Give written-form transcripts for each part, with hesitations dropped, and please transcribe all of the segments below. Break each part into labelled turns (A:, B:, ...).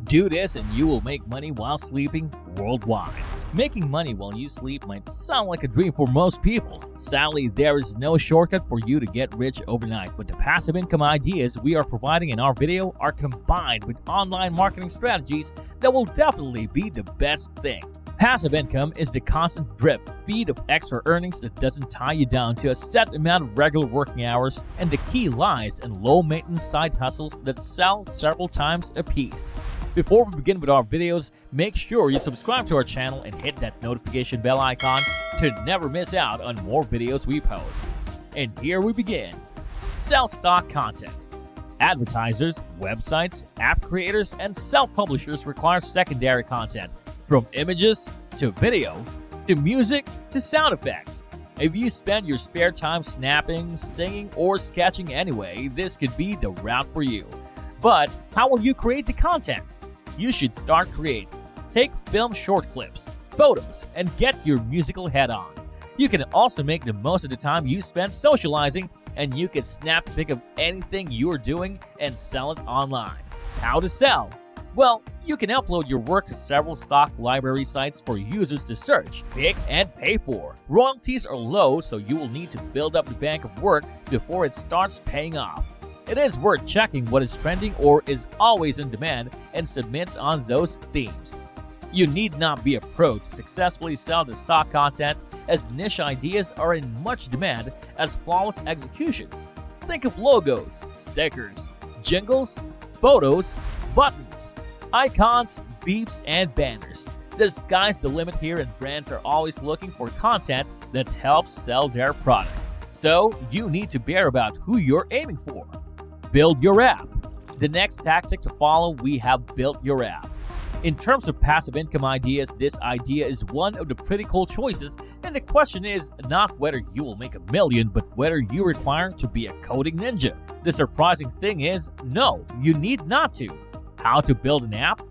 A: Do this and you will make money while sleeping worldwide. Making money while you sleep might sound like a dream for most people. Sadly, there is no shortcut for you to get rich overnight, but the passive income ideas we are providing in our video are combined with online marketing strategies that will definitely be the best thing. Passive income is the constant drip feed of extra earnings that doesn't tie you down to a set amount of regular working hours, and the key lies in low-maintenance side hustles that sell several times a piece. Before we begin with our videos, make sure you subscribe to our channel and hit that notification bell icon to never miss out on more videos we post. And here we begin. Sell stock content. Advertisers, websites, app creators, and self-publishers require secondary content, from images to video to music to sound effects. If you spend your spare time snapping, singing, or sketching anyway, this could be the route for you. But how will you create the content? You should start creating. Take film short clips, photos, and get your musical head on. You can also make the most of the time you spend socializing, and you can snap a pic of anything you're doing and sell it online. How to sell? Well, you can upload your work to several stock library sites for users to search, pick, and pay for. Royalties are low, so you will need to build up the bank of work before it starts paying off. It is worth checking what is trending or is always in demand and submits on those themes. You need not be a pro to successfully sell the stock content, as niche ideas are in much demand as flawless execution. Think of logos, stickers, jingles, photos, buttons, icons, beeps, and banners. The sky's the limit here, and brands are always looking for content that helps sell their product. So you need to bear about who you're aiming for. Build your app. The next tactic to follow, we have built your app. In terms of passive income ideas, this idea is one of the pretty cool choices, and the question is not whether you will make $1 million, but whether you require to be a coding ninja. The surprising thing is, no, you need not to. How to build an app?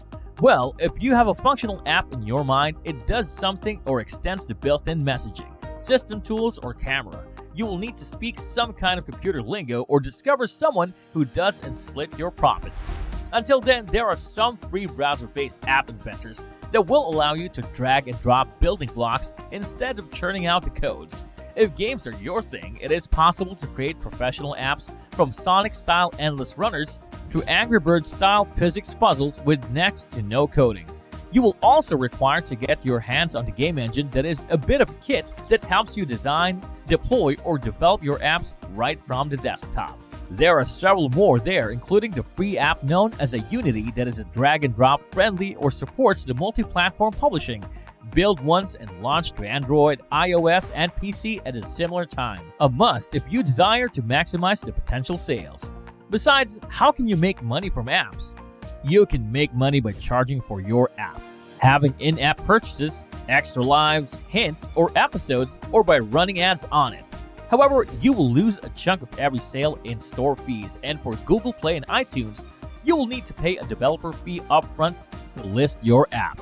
A: Well, if you have a functional app in your mind, it does something or extends the built-in messaging, system tools, or camera. You will need to speak some kind of computer lingo or discover someone who does and split your profits. Until then, there are some free browser-based app inventors that will allow you to drag and drop building blocks instead of churning out the codes. If games are your thing, it is possible to create professional apps from Sonic-style endless runners to Angry Birds-style physics puzzles with next to no coding. You will also require to get your hands on the game engine that is a bit of a kit that helps you design, deploy, or develop your apps right from the desktop. There are several more there, including the free app known as a Unity that is a drag-and-drop friendly or supports the multi-platform publishing. Build once and launch to Android, iOS, and PC at a similar time. A must if you desire to maximize the potential sales. Besides, how can you make money from apps? You can make money by charging for your app, having in-app purchases, extra lives, hints, or episodes, or by running ads on it. However, you will lose a chunk of every sale in store fees, and for Google Play and iTunes, you will need to pay a developer fee upfront to list your app.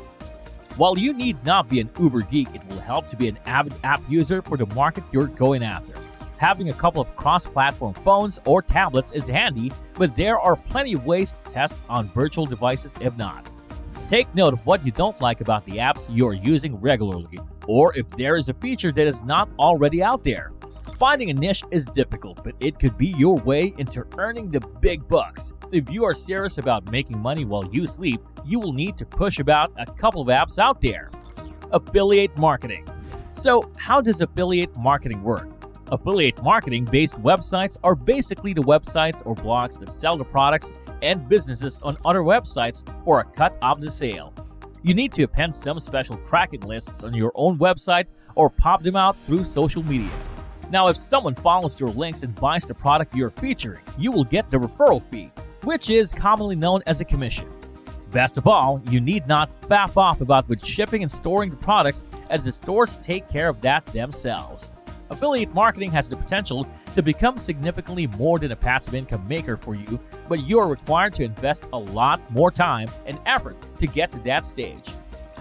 A: While you need not be an uber geek, it will help to be an avid app user for the market you're going after. Having a couple of cross-platform phones or tablets is handy, but there are plenty of ways to test on virtual devices if not. Take note of what you don't like about the apps you are using regularly, or if there is a feature that is not already out there. Finding a niche is difficult, but it could be your way into earning the big bucks. If you are serious about making money while you sleep, you will need to push about a couple of apps out there. Affiliate marketing. So, how does affiliate marketing work? Affiliate marketing-based websites are basically the websites or blogs that sell the products and businesses on other websites for a cut of the sale. You need to append some special tracking lists on your own website or pop them out through social media. Now, if someone follows your links and buys the product you're featuring, you will get the referral fee, which is commonly known as a commission. Best of all, you need not faff off about with shipping and storing the products, as the stores take care of that themselves. Affiliate marketing has the potential to become significantly more than a passive income maker for you, but you are required to invest a lot more time and effort to get to that stage.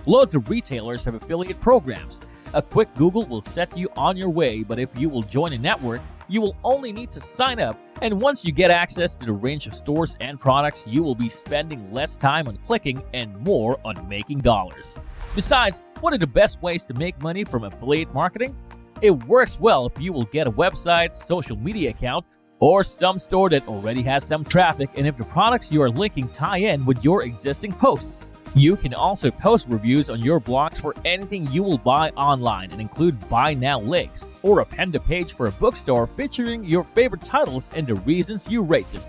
A: Loads of retailers have affiliate programs. A quick Google will set you on your way, but if you will join a network, You will only need to sign up, and once you get access to the range of stores and products, you will be spending less time on clicking and more on making dollars. Besides, one of the best ways to make money from affiliate marketing? It works well if you will get a website, social media account, or some store that already has some traffic, and if the products you are linking tie in with your existing posts. You can also post reviews on your blogs for anything you will buy online and include buy now links, or append a page for a bookstore featuring your favorite titles and the reasons you rate them.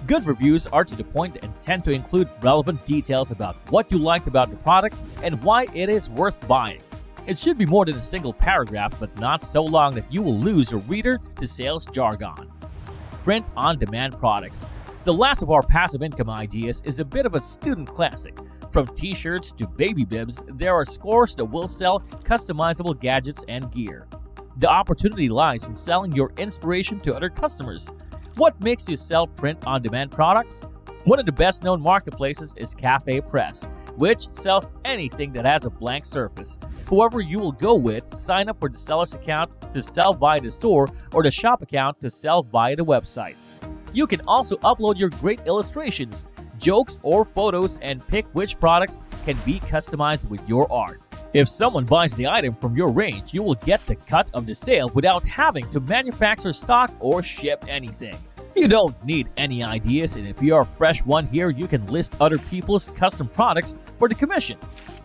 A: Good reviews are to the point and tend to include relevant details about what you liked about the product and why it is worth buying. It should be more than a single paragraph, but not so long that you will lose your reader to sales jargon. Print-on-demand products. The last of our passive income ideas is a bit of a student classic. From t-shirts to baby bibs, there are scores that will sell customizable gadgets and gear. The opportunity lies in selling your inspiration to other customers. What makes you sell print-on-demand products? One of the best-known marketplaces is Cafe Press, which sells anything that has a blank surface. Whoever you will go with, sign up for the seller's account to sell via the store or the shop account to sell via the website. You can also upload your great illustrations, jokes, or photos and pick which products can be customized with your art. If someone buys the item from your range, you will get the cut of the sale without having to manufacture stock or ship anything. You don't need any ideas, and if you are a fresh one here, you can list other people's custom products for the commission.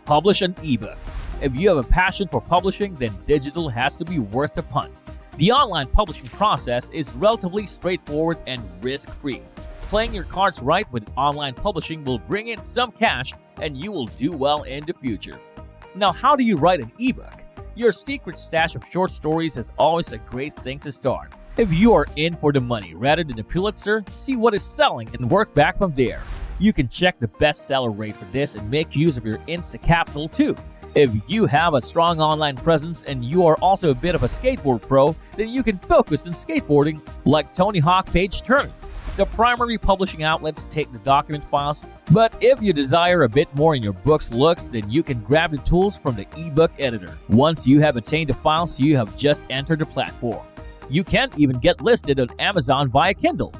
A: Publish an ebook. If you have a passion for publishing, then digital has to be worth the punt. The online publishing process is relatively straightforward and risk-free. Playing your cards right with online publishing will bring in some cash, and you will do well in the future. Now, how do you write an ebook? Your secret stash of short stories is always a great thing to start. If you are in for the money rather than the Pulitzer, see what is selling and work back from there. You can check the bestseller rate for this and make use of your Insta Capital too. If you have a strong online presence and you are also a bit of a skateboard pro, then you can focus on skateboarding like Tony Hawk Page Turner. The primary publishing outlets take the document files, but if you desire a bit more in your book's looks, then you can grab the tools from the ebook editor. Once you have attained the files, you have just entered the platform. You can even get listed on Amazon via Kindle.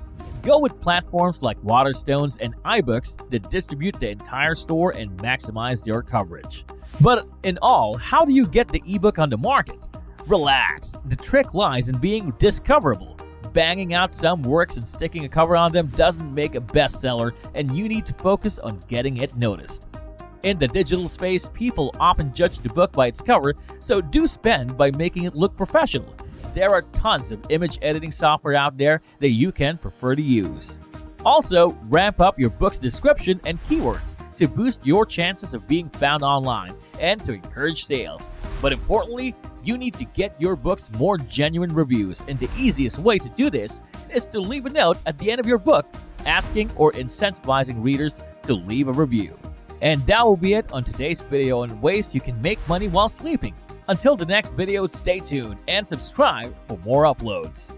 A: Go with platforms like Waterstones and iBooks that distribute the entire store and maximize your coverage. But in all, how do you get the ebook on the market? Relax. The trick lies in being discoverable. Banging out some works and sticking a cover on them doesn't make a bestseller, and you need to focus on getting it noticed. In the digital space, people often judge the book by its cover, so do spend by making it look professional. There are tons of image editing software out there that you can prefer to use. Also, ramp up your book's description and keywords to boost your chances of being found online and to encourage sales. But importantly, you need to get your books more genuine reviews, and the easiest way to do this is to leave a note at the end of your book asking or incentivizing readers to leave a review. And that will be it on today's video on ways you can make money while sleeping. Until the next video, stay tuned and subscribe for more uploads.